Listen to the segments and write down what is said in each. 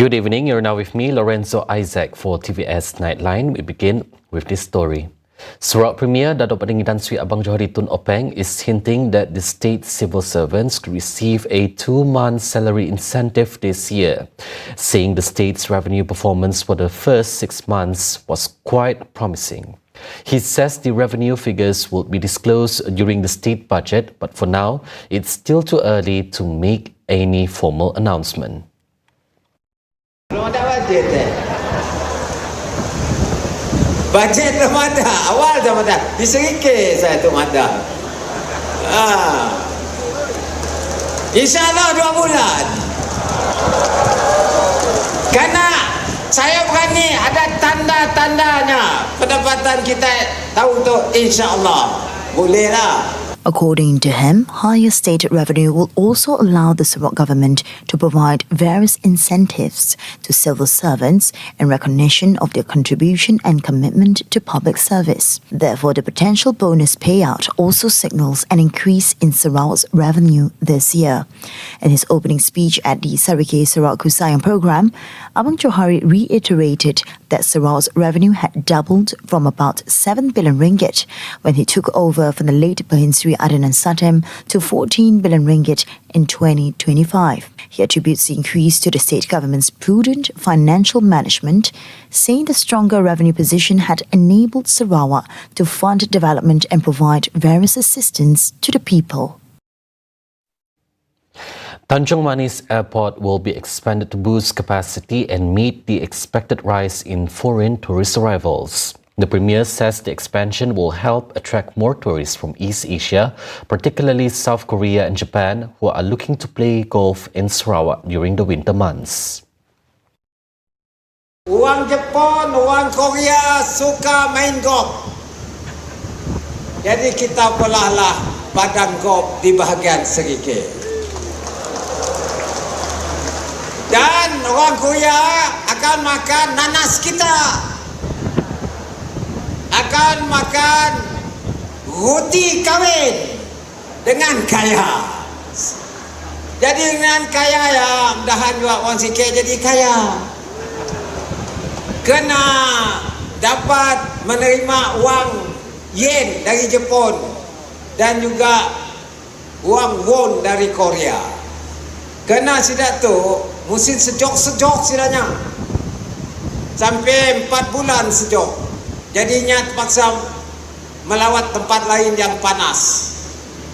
Good evening, you're now with me, Lorenzo Isaac, for TVS Nightline. We begin with this story. Sarawak Premier Datuk Patinggi Tan Sri Abang Johari Tun Openg is hinting that the state civil servants could receive a 2-month salary incentive this year, saying the state's revenue performance for the first 6 months was quite promising. He says the revenue figures will be disclosed during the state budget, but for now, it's still too early to make any formal announcement. Belum ada bajet Bajet belum ada. Awal dah ada. Diserikir saya tu ada. InsyaAllah 2 bulan. Kerana saya berani ada tanda-tandanya. Pendapatan kita tahu tu insyaAllah. Bolehlah. According to him, higher state revenue will also allow the Sarawak government to provide various incentives to civil servants in recognition of their contribution and commitment to public service. Therefore, the potential bonus payout also signals an increase in Sarawak's revenue this year. In his opening speech at the Sarike Sarawak Kusayang program, Abang Johari reiterated that Sarawak's revenue had doubled from about 7 billion ringgit when he took over from the late Bahin Sri Adenan Satem to 14 billion ringgit in 2025. He attributes the increase to the state government's prudent financial management, saying the stronger revenue position had enabled Sarawak to fund development and provide various assistance to the people. Tanjung Manis Airport will be expanded to boost capacity and meet the expected rise in foreign tourist arrivals. The Premier says the expansion will help attract more tourists from East Asia, particularly South Korea and Japan, who are looking to play golf in Sarawak during the winter months. Orang Jepun, orang Korea suka main golf. Jadi kita pulahlah padang golf di bahagian Serike. Dan orang Korea akan makan nanas kita. Akan makan roti kahwin dengan kaya. Jadi dengan kaya ya, mudahan juga orang sikit jadi kaya. Kena dapat menerima uang yen dari Jepun dan juga uang won dari Korea. Kena sidak tu musim sejuk-sejuk sidanya. Sampai 4 bulan sejuk. Jadinya terpaksa melawat tempat lain yang panas.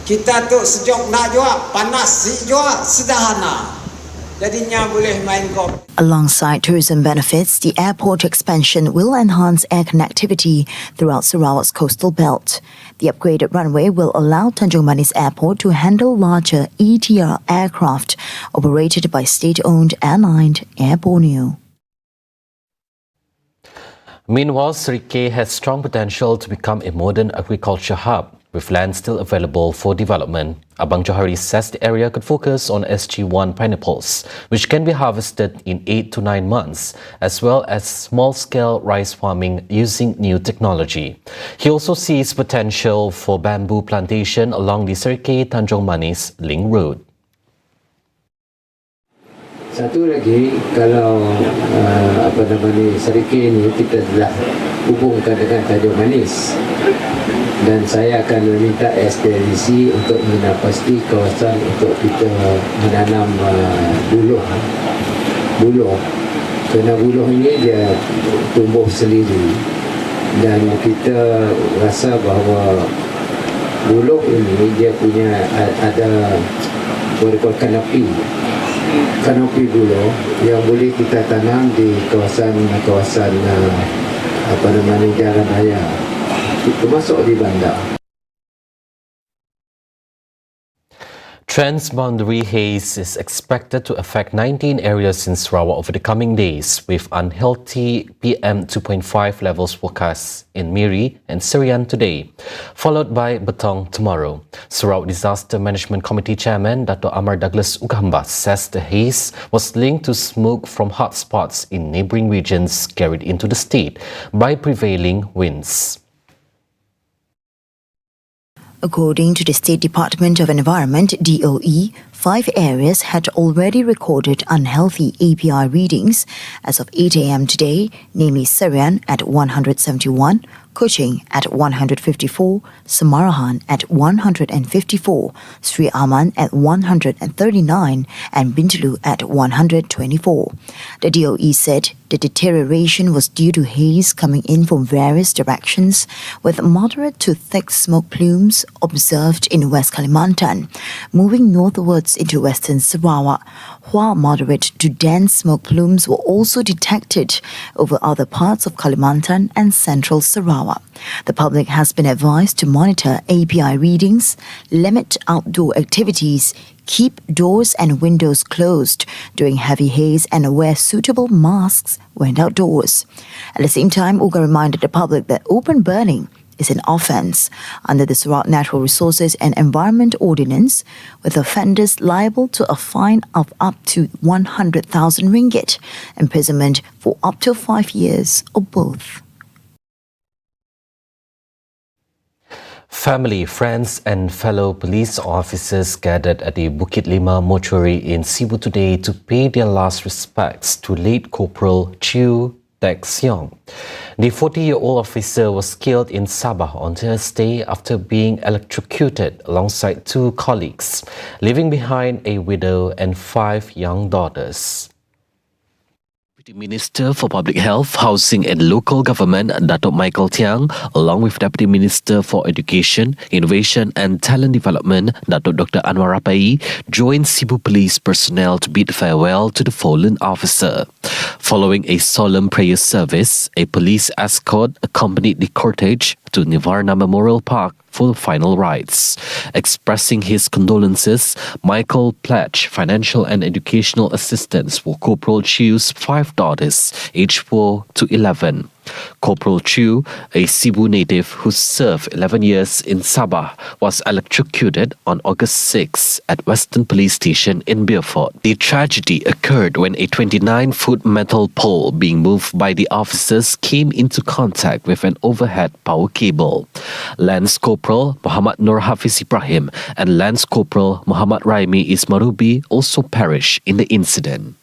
Kita tu sejuk nak juga, panas juga sederhana. Jadinya boleh main golf. Alongside tourism benefits, the airport expansion will enhance air connectivity throughout Sarawak's coastal belt. The upgraded runway will allow Tanjung Manis Airport to handle larger ETR aircraft operated by state-owned airline Air Borneo. Meanwhile, Serike has strong potential to become a modern agriculture hub, with land still available for development. Abang Johari says the area could focus on SG1 pineapples, which can be harvested in 8 to 9 months, as well as small-scale rice farming using new technology. He also sees potential for bamboo plantation along the Serike Tanjung Manis Link Road. Satu lagi, kalau Serike ini kita telah hubungkan dengan Tanjung Manis, dan saya akan meminta ekspedisi untuk menapasti kawasan untuk kita menanam buluh. Kerana buluh ini dia tumbuh sendiri, dan kita rasa bahawa buluh ini dia punya ada kanopi buluh yang boleh kita tanam di kawasan jalan raya, termasuk di bandar. Transboundary haze is expected to affect 19 areas in Sarawak over the coming days, with unhealthy PM 2.5 levels forecast in Miri and Serian today, followed by Betong tomorrow. Sarawak Disaster Management Committee Chairman Dato' Amar Douglas Ugambas says the haze was linked to smoke from hotspots in neighbouring regions carried into the state by prevailing winds. According to the State Department of Environment, DOE, 5 areas had already recorded unhealthy API readings as of 8 a.m. today, namely Serian at 171, Kuching at 154, Samarahan at 154, Sri Aman at 139 and Bintulu at 124. The DOE said the deterioration was due to haze coming in from various directions with moderate to thick smoke plumes observed in West Kalimantan, moving northwards into western Sarawak, while moderate to dense smoke plumes were also detected over other parts of Kalimantan and central Sarawak. The public has been advised to monitor API readings, limit outdoor activities, keep doors and windows closed during heavy haze and wear suitable masks when outdoors. At the same time, UGA reminded the public that open burning is an offence under the Sarawak Natural Resources and Environment Ordinance, with offenders liable to a fine of up to 100,000 ringgit, imprisonment for up to 5 years or both. Family, friends and fellow police officers gathered at the Bukit Lima mortuary in Sibu today to pay their last respects to late Corporal Chew Tek Siong. The 40-year-old officer was killed in Sabah on Thursday after being electrocuted alongside 2 colleagues, leaving behind a widow and 5 young daughters. The Minister for Public Health, Housing and Local Government, Datuk Michael Tiang, along with Deputy Minister for Education, Innovation and Talent Development, Datuk Dr. Anwar Rapai, joined Sibu Police personnel to bid farewell to the fallen officer. Following a solemn prayer service, a police escort accompanied the cortege to Nivarna Memorial Park for final rites. Expressing his condolences, Michael pledged financial and educational assistance for Corporal Chew's 5 daughters, aged 4 to 11. Corporal Chew, a Sibu native who served 11 years in Sabah, was electrocuted on August 6 at Western Police Station in Beaufort. The tragedy occurred when a 29-foot metal pole being moved by the officers came into contact with an overhead power cable. Lance Corporal Muhammad Nur Hafiz Ibrahim and Lance Corporal Muhammad Raimi Ismarubi also perished in the incident.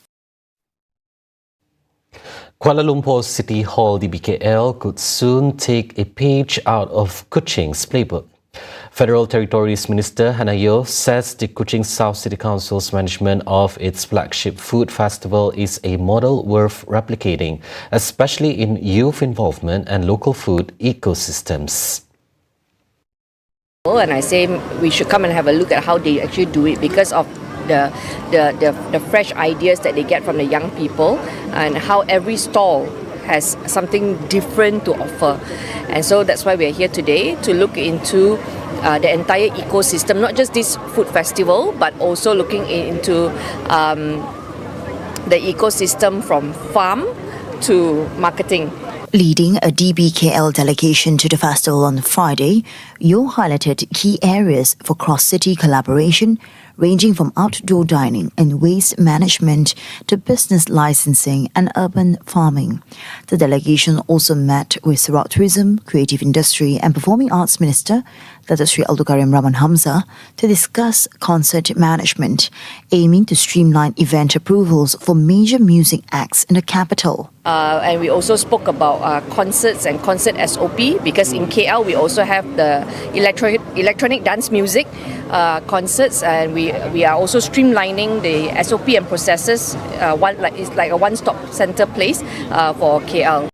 Kuala Lumpur City Hall, the BKL, could soon take a page out of Kuching's playbook. Federal Territories Minister Hannah Yeoh says the Kuching South City Council's management of its flagship food festival is a model worth replicating, especially in youth involvement and local food ecosystems. And I say we should come and have a look at how they actually do it because of the fresh ideas that they get from the young people and how every stall has something different to offer. And so that's why we are here today to look into the entire ecosystem, not just this food festival, but also looking into the ecosystem from farm to marketing. Leading a DBKL delegation to the festival on Friday, Yeoh highlighted key areas for cross-city collaboration, ranging from outdoor dining and waste management to business licensing and urban farming. The delegation also met with Sarawak Tourism, Creative Industry and Performing Arts Minister Datuk Sri Abdul Karim Rahman Hamzah to discuss concert management, aiming to streamline event approvals for major music acts in the capital. And we also spoke about concerts and concert SOP because in KL we also have the electronic dance music concerts, and we are also streamlining the SOP and processes. It's like a one-stop center place for KL.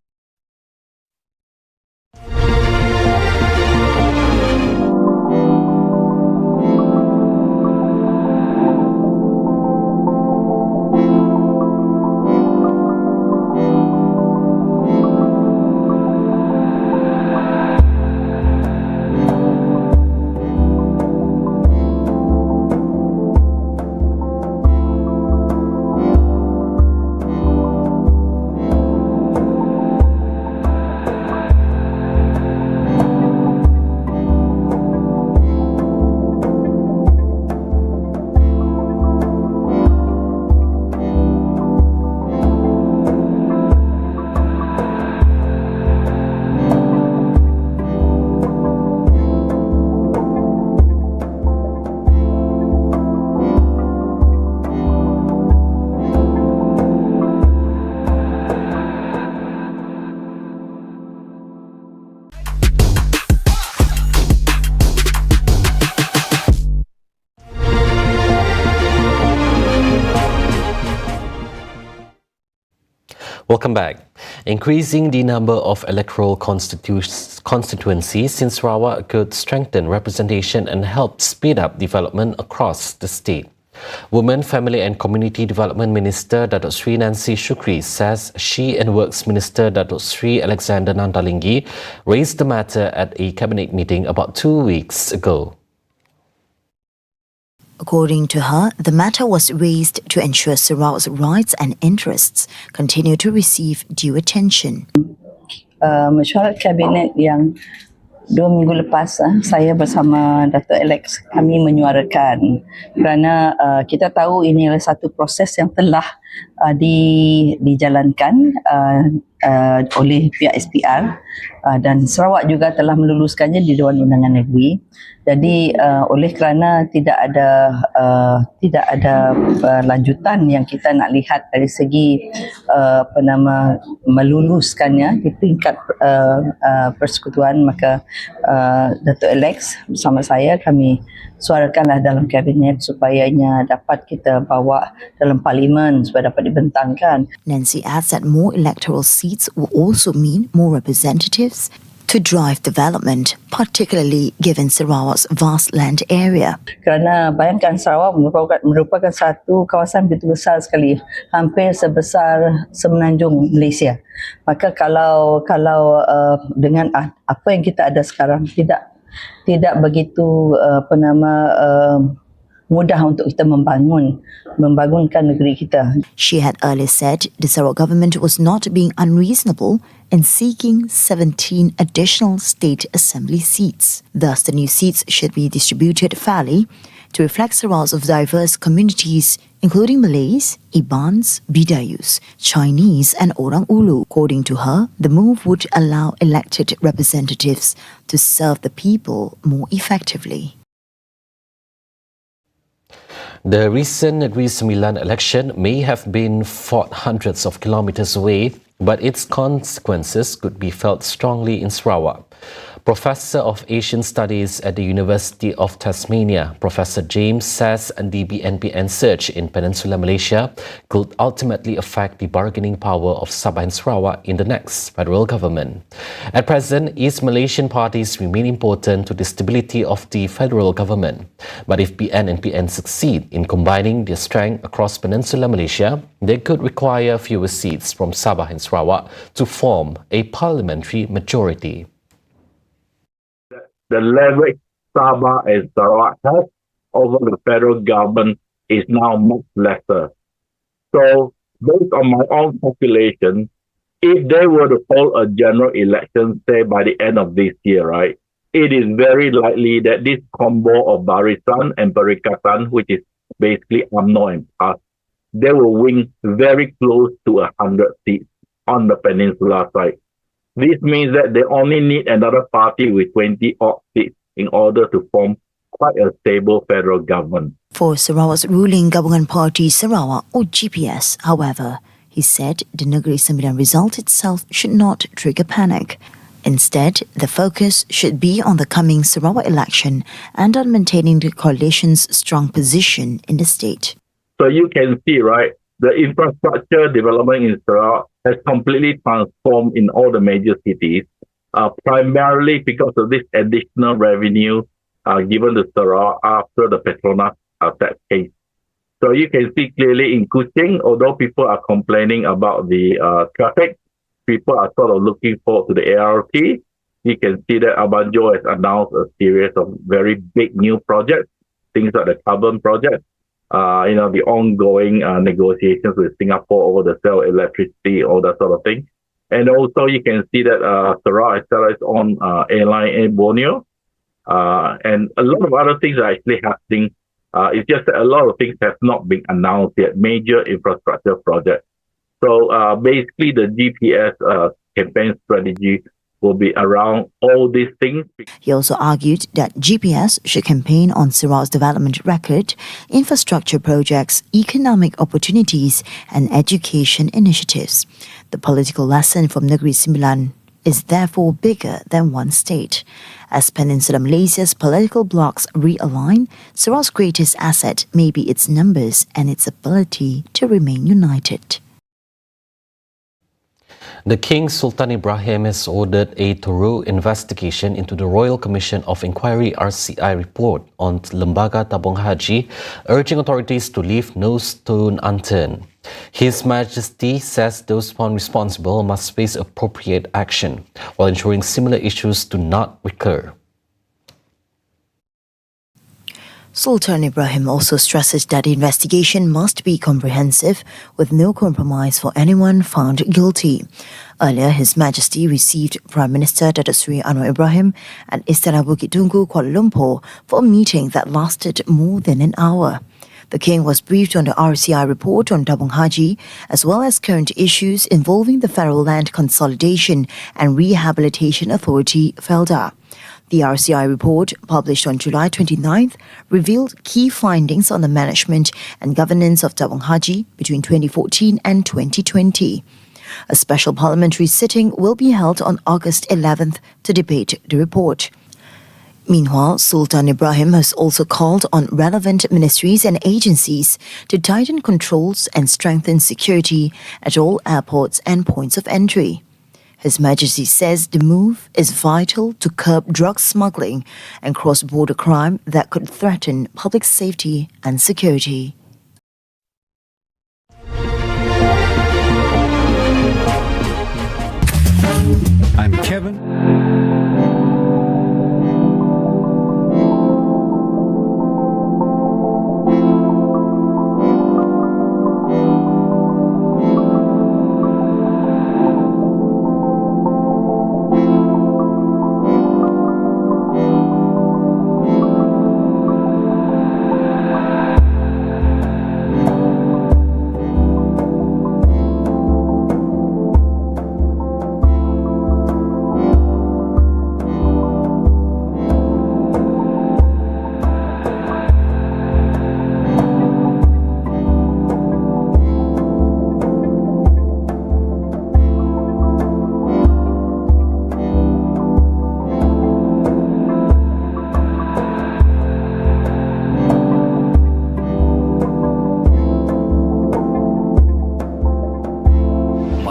Welcome back. Increasing the number of electoral constituencies in Sarawak could strengthen representation and help speed up development across the state. Women, Family and Community Development Minister Datuk Sri Nancy Shukri says she and Works Minister Datuk Sri Alexander Nandalingi raised the matter at a cabinet meeting about 2 weeks ago. According to her, the matter was raised to ensure Sarawak's rights and interests continue to receive due attention. Mesyuarat kabinet yang 2 minggu lepas, saya bersama Dato' Alex, kami menyuarakan kerana kita tahu ini adalah satu proses yang telah dijalankan oleh pihak SPR dan Sarawak juga telah meluluskannya di Dewan Undangan Negeri. Jadi oleh kerana tidak ada lanjutan yang kita nak lihat dari segi meluluskannya di peringkat persekutuan, maka Dato' Alex bersama saya kami suarakanlah dalam kabinet supayanya dapat kita bawa dalam parlimen supaya dapat dibentangkan. Nancy adds that more electoral seats will also mean more representatives to drive development, particularly given Sarawak's vast land area. Kerana bayangkan Sarawak merupakan satu kawasan begitu besar sekali, hampir sebesar semenanjung Malaysia. Maka kalau dengan apa yang kita ada sekarang tidak begitu mudah untuk kita membangunkan negeri kita. She had earlier said the Sarawak government was not being unreasonable in seeking 17 additional state assembly seats. Thus, the new seats should be distributed fairly to reflect Sarawak's diverse communities, including Malays, Ibans, Bidayus, Chinese and Orang Ulu. According to her, the move would allow elected representatives to serve the people more effectively. The recent Negeri Sembilan election may have been fought hundreds of kilometres away, but its consequences could be felt strongly in Sarawak. Professor of Asian Studies at the University of Tasmania, Professor James says the BNPN surge in Peninsular Malaysia could ultimately affect the bargaining power of Sabah and Sarawak in the next federal government. At present, East Malaysian parties remain important to the stability of the federal government. But if BN and PN succeed in combining their strength across Peninsular Malaysia, they could require fewer seats from Sabah and Sarawak to form a parliamentary majority. The leverage Sabah and Sarawak has over the federal government is now much lesser. So, based on my own calculation, if they were to hold a general election, say by the end of this year, right, it is very likely that this combo of Barisan and Perikatan, which is basically UMNO and PAS, they will win very close to 100 seats on the peninsula side. This means that they only need another party with 20-odd seats in order to form quite a stable federal government. For Sarawak's ruling Gabungan Party Sarawak, or GPS, however, he said the Negeri Sembilan result itself should not trigger panic. Instead, the focus should be on the coming Sarawak election and on maintaining the coalition's strong position in the state. So you can see, right, the infrastructure development in Sarawak has completely transformed in all the major cities, primarily because of this additional revenue given to Sarawak after the Petronas tax case. So you can see clearly in Kuching, although people are complaining about the traffic, people are sort of looking forward to the ART. You can see that ABANG JOHARI has announced a series of very big new projects, things like the carbon project. The ongoing negotiations with Singapore over the sale of electricity, all that sort of thing. And also you can see that Sarawak has its own airline in Borneo. And a lot of other things are actually happening. It's just that a lot of things have not been announced yet, major infrastructure projects. So basically the GPS campaign strategy will be around all these things. He also argued that GPS should campaign on Sarawak's development record, infrastructure projects, economic opportunities and education initiatives. The political lesson from Negeri Sembilan is therefore bigger than one state. As Peninsular Malaysia's political blocs realign, Sarawak's greatest asset may be its numbers and its ability to remain united. The King Sultan Ibrahim has ordered a thorough investigation into the Royal Commission of Inquiry RCI report on Lembaga Tabung Haji, urging authorities to leave no stone unturned. His Majesty says those found responsible must face appropriate action, while ensuring similar issues do not recur. Sultan Ibrahim also stresses that the investigation must be comprehensive, with no compromise for anyone found guilty. Earlier, His Majesty received Prime Minister Datuk Seri Anwar Ibrahim at Istana Bukit Tunggu, Kuala Lumpur, for a meeting that lasted more than an hour. The King was briefed on the RCI report on Tabung Haji, as well as current issues involving the Federal Land Consolidation and Rehabilitation Authority, FELDA. The RCI report, published on July 29th, revealed key findings on the management and governance of Tabung Haji between 2014 and 2020. A special parliamentary sitting will be held on August 11th to debate the report. Meanwhile, Sultan Ibrahim has also called on relevant ministries and agencies to tighten controls and strengthen security at all airports and points of entry. His Majesty says the move is vital to curb drug smuggling and cross-border crime that could threaten public safety and security. I'm Kevin.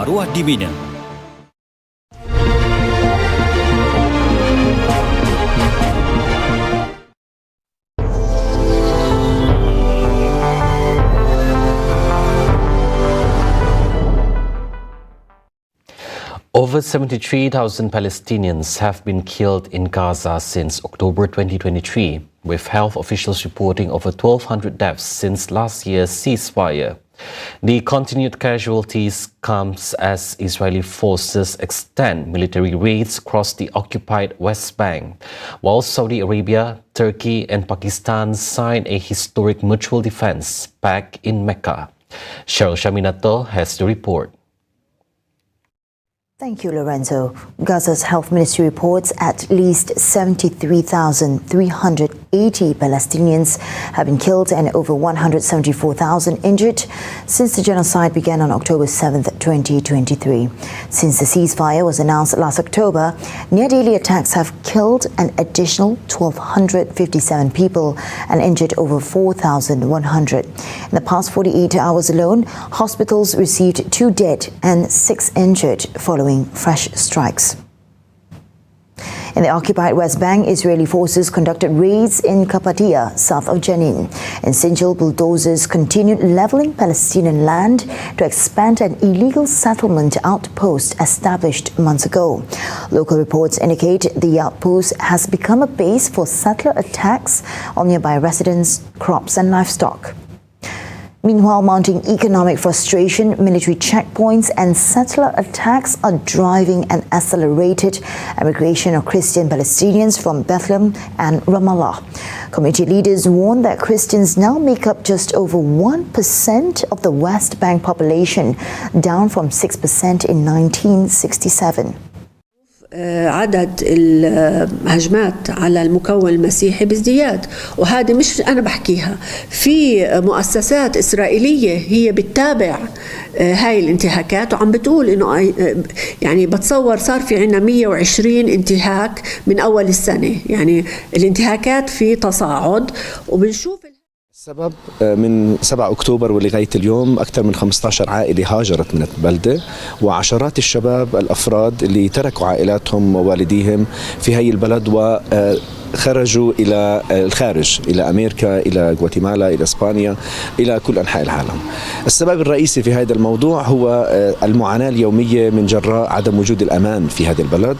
Maruah di Mina. Over 73,000 Palestinians have been killed in Gaza since October 2023, with health officials reporting over 1,200 deaths since last year's ceasefire. The continued casualties comes as Israeli forces extend military raids across the occupied West Bank, while Saudi Arabia, Turkey and Pakistan signed a historic mutual defense pact in Mecca. Cheryl Shaminato has the report. Thank you, Lorenzo. Gaza's health ministry reports at least 73,380 Palestinians have been killed and over 174,000 injured since the genocide began on October 7, 2023. Since the ceasefire was announced last October, near-daily attacks have killed an additional 1,257 people and injured over 4,100. In the past 48 hours alone, hospitals received 2 dead and 6 injured following fresh strikes. In the occupied West Bank, Israeli forces conducted raids in Kapadia, south of Jenin. In Sinjar, bulldozers continued leveling Palestinian land to expand an illegal settlement outpost established months ago. Local reports indicate the outpost has become a base for settler attacks on nearby residents, crops and livestock. Meanwhile, mounting economic frustration, military checkpoints and settler attacks are driving an accelerated emigration of Christian Palestinians from Bethlehem and Ramallah. Community leaders warn that Christians now make up just over 1% of the West Bank population, down from 6% in 1967. عدد الهجمات على المكون المسيحي بازدياد، وهذه مش أنا بحكيها، في مؤسسات إسرائيلية هي بتتابع هاي الانتهاكات وعم بتقول إنه يعني بتصور صار في عنا 120 انتهاك من أول السنة، يعني الانتهاكات في تصاعد وبنشوف السبب من 7 أكتوبر ولغاية اليوم أكثر من 15 عائلة هاجرت من البلدة، وعشرات الشباب الأفراد اللي تركوا عائلاتهم ووالديهم في هاي البلد وخرجوا إلى الخارج، إلى أمريكا، إلى غواتيمالا، إلى إسبانيا، إلى كل أنحاء العالم. السبب الرئيسي في هذا الموضوع هو المعاناة اليومية من جراء عدم وجود الأمان في هذا البلد،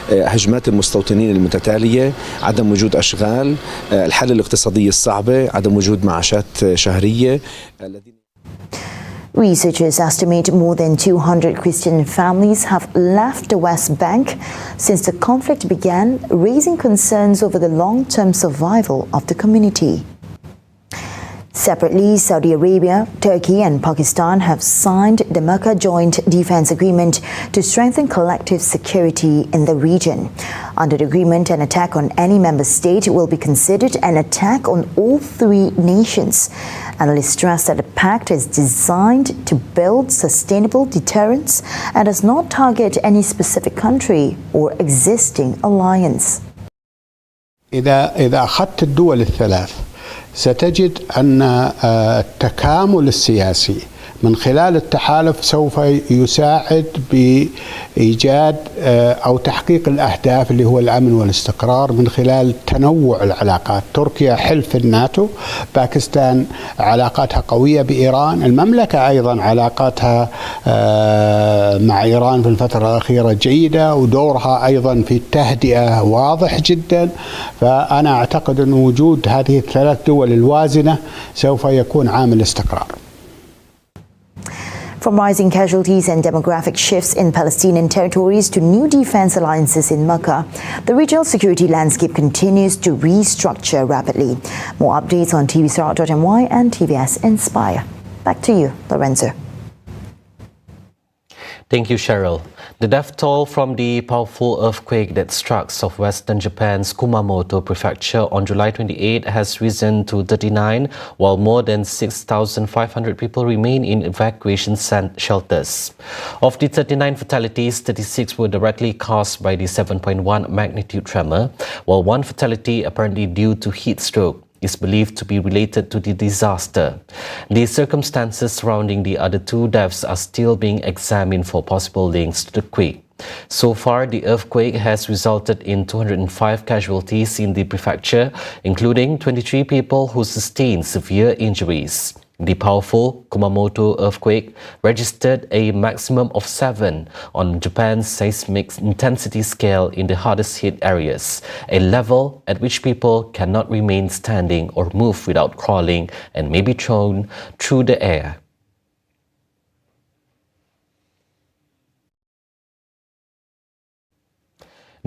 هجمات المستوطنين المتتالية، عدم وجود أشغال، الحالة الاقتصادية الصعبة، عدم وجود معاشات شهرية. Researchers estimate more than 200 Christian families have left the West Bank since the conflict began, raising concerns over the long-term survival of the community. Separately, Saudi Arabia, Turkey and Pakistan have signed the Mecca Joint Defense Agreement to strengthen collective security in the region. Under the agreement, an attack on any member state will be considered an attack on all three nations. Analysts stress that the pact is designed to build sustainable deterrence and does not target any specific country or existing alliance. إذا أخذت الدول الثلاث ستجد أن التكامل السياسي من خلال التحالف سوف يساعد بإيجاد أو تحقيق الأهداف اللي هو الأمن والاستقرار من خلال تنوع العلاقات. تركيا حلف الناتو، باكستان علاقاتها قوية بإيران، المملكة أيضا علاقاتها مع إيران في الفترة الأخيرة جيدة، ودورها أيضا في التهدئة واضح جدا. فأنا أعتقد أن وجود هذه الثلاث دول الوازنة سوف يكون عامل استقرار. From rising casualties and demographic shifts in Palestinian territories to new defense alliances in Mecca, the regional security landscape continues to restructure rapidly. More updates on tvsarawak.my and TVS Inspire. Back to you, Lorenzo. Thank you, Cheryl. The death toll from the powerful earthquake that struck southwestern Japan's Kumamoto prefecture on July 28 has risen to 39, while more than 6,500 people remain in evacuation shelters. Of the 39 fatalities, 36 were directly caused by the 7.1 magnitude tremor, while one fatality, apparently due to heat stroke, is believed to be related to the disaster. The circumstances surrounding the other two deaths are still being examined for possible links to the quake. So far, the earthquake has resulted in 205 casualties in the prefecture, including 23 people who sustained severe injuries. The powerful Kumamoto earthquake registered a maximum of 7 on Japan's seismic intensity scale in the hardest hit areas, a level at which people cannot remain standing or move without crawling and may be thrown through the air.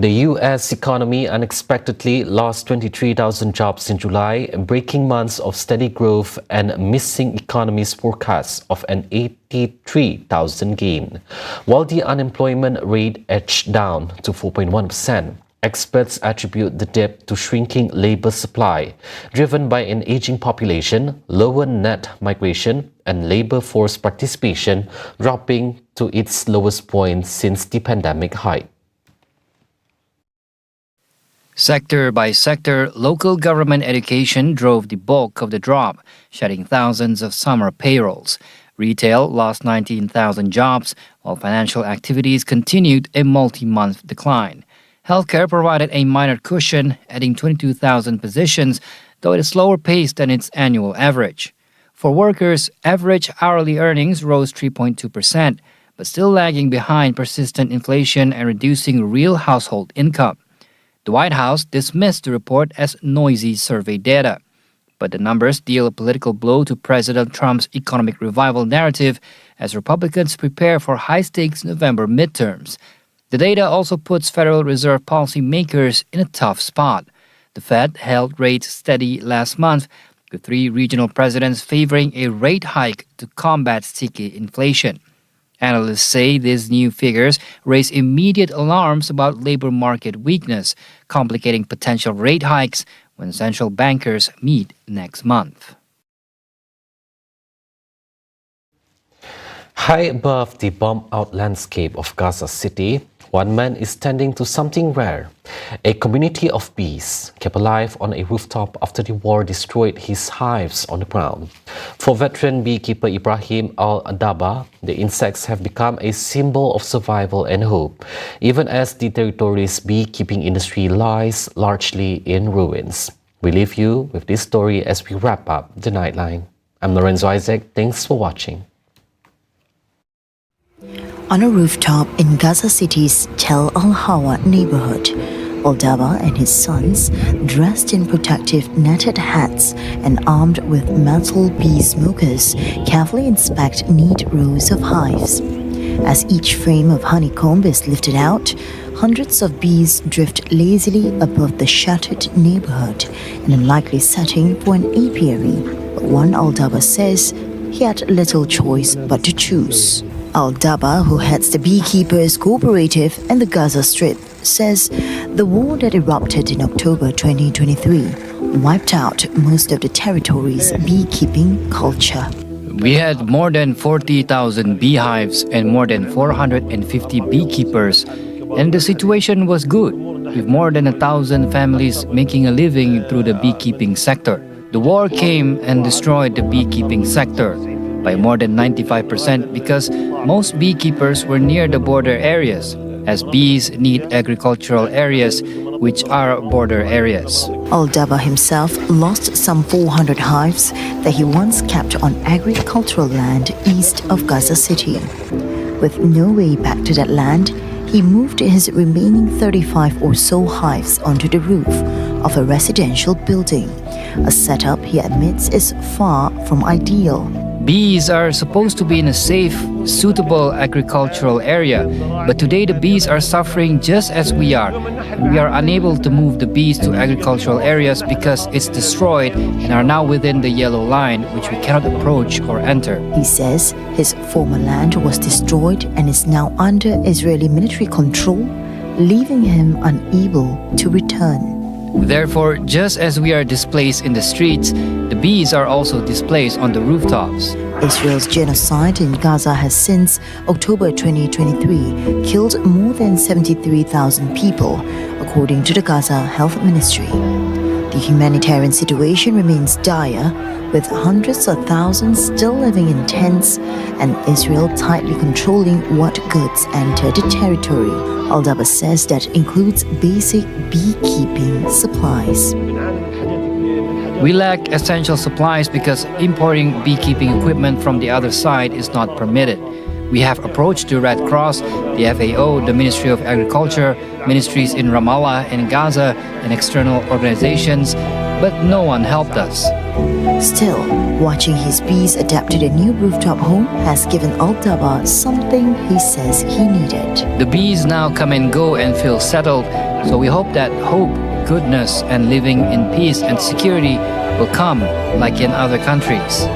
The U.S. economy unexpectedly lost 23,000 jobs in July, breaking months of steady growth and missing economy's forecast of an 83,000 gain. While the unemployment rate edged down to 4.1%, experts attribute the dip to shrinking labor supply, driven by an aging population, lower net migration, and labor force participation dropping to its lowest point since the pandemic height. Sector by sector, local government education drove the bulk of the drop, shedding thousands of summer payrolls. Retail lost 19,000 jobs, while financial activities continued a multi-month decline. Healthcare provided a minor cushion, adding 22,000 positions, though at a slower pace than its annual average. For workers, average hourly earnings rose 3.2%, but still lagging behind persistent inflation and reducing real household income. The White House dismissed the report as noisy survey data. But the numbers deal a political blow to President Trump's economic revival narrative as Republicans prepare for high-stakes November midterms. The data also puts Federal Reserve policymakers in a tough spot. The Fed held rates steady last month, with 3 regional presidents favoring a rate hike to combat sticky inflation. Analysts say these new figures raise immediate alarms about labor market weakness, complicating potential rate hikes when central bankers meet next month. High above the bombed-out landscape of Gaza City, one man is standing to something rare. A community of bees kept alive on a rooftop after the war destroyed his hives on the ground. For veteran beekeeper Ibrahim Al-Adaba, the insects have become a symbol of survival and hope, even as the territory's beekeeping industry lies largely in ruins. We leave you with this story as we wrap up the Nightline. I'm Lorenzo Isaac. Thanks for watching. On a rooftop in Gaza City's Tel Al-Hawa neighborhood, Al-Daba and his sons, dressed in protective netted hats and armed with metal bee smokers, carefully inspect neat rows of hives. As each frame of honeycomb is lifted out, hundreds of bees drift lazily above the shuttered neighborhood, an unlikely setting for an apiary. But one Al-Daba says he had little choice but to choose. Al-Daba, who heads the Beekeepers Cooperative in the Gaza Strip, says the war that erupted in October 2023 wiped out most of the territory's beekeeping culture. We had more than 40,000 beehives and more than 450 beekeepers, and the situation was good, with more than 1,000 families making a living through the beekeeping sector. The war came and destroyed the beekeeping sector by more than 95% because most beekeepers were near the border areas, as bees need agricultural areas, which are border areas. Al-Daba himself lost some 400 hives that he once kept on agricultural land east of Gaza City. With no way back to that land, he moved his remaining 35 or so hives onto the roof of a residential building, a setup he admits is far from ideal. Bees are supposed to be in a safe, suitable agricultural area, but today the bees are suffering just as we are. We are unable to move the bees to agricultural areas because it's destroyed and are now within the yellow line, which we cannot approach or enter. He says his former land was destroyed and is now under Israeli military control, leaving him unable to return. Therefore, just as we are displaced in the streets, the bees are also displaced on the rooftops. Israel's genocide in Gaza has since October 2023 killed more than 73,000 people, according to the Gaza Health Ministry. The humanitarian situation remains dire, with hundreds of thousands still living in tents and Israel tightly controlling what goods enter the territory. Al-Daba says that includes basic beekeeping supplies. We lack essential supplies because importing beekeeping equipment from the other side is not permitted. We have approached the Red Cross, the FAO, the Ministry of Agriculture, ministries in Ramallah and Gaza, and external organizations, but no one helped us. Still, watching his bees adapt to the new rooftop home has given Al-Daba something he says he needed. The bees now come and go and feel settled, so we hope that hope, goodness, and living in peace and security will come like in other countries.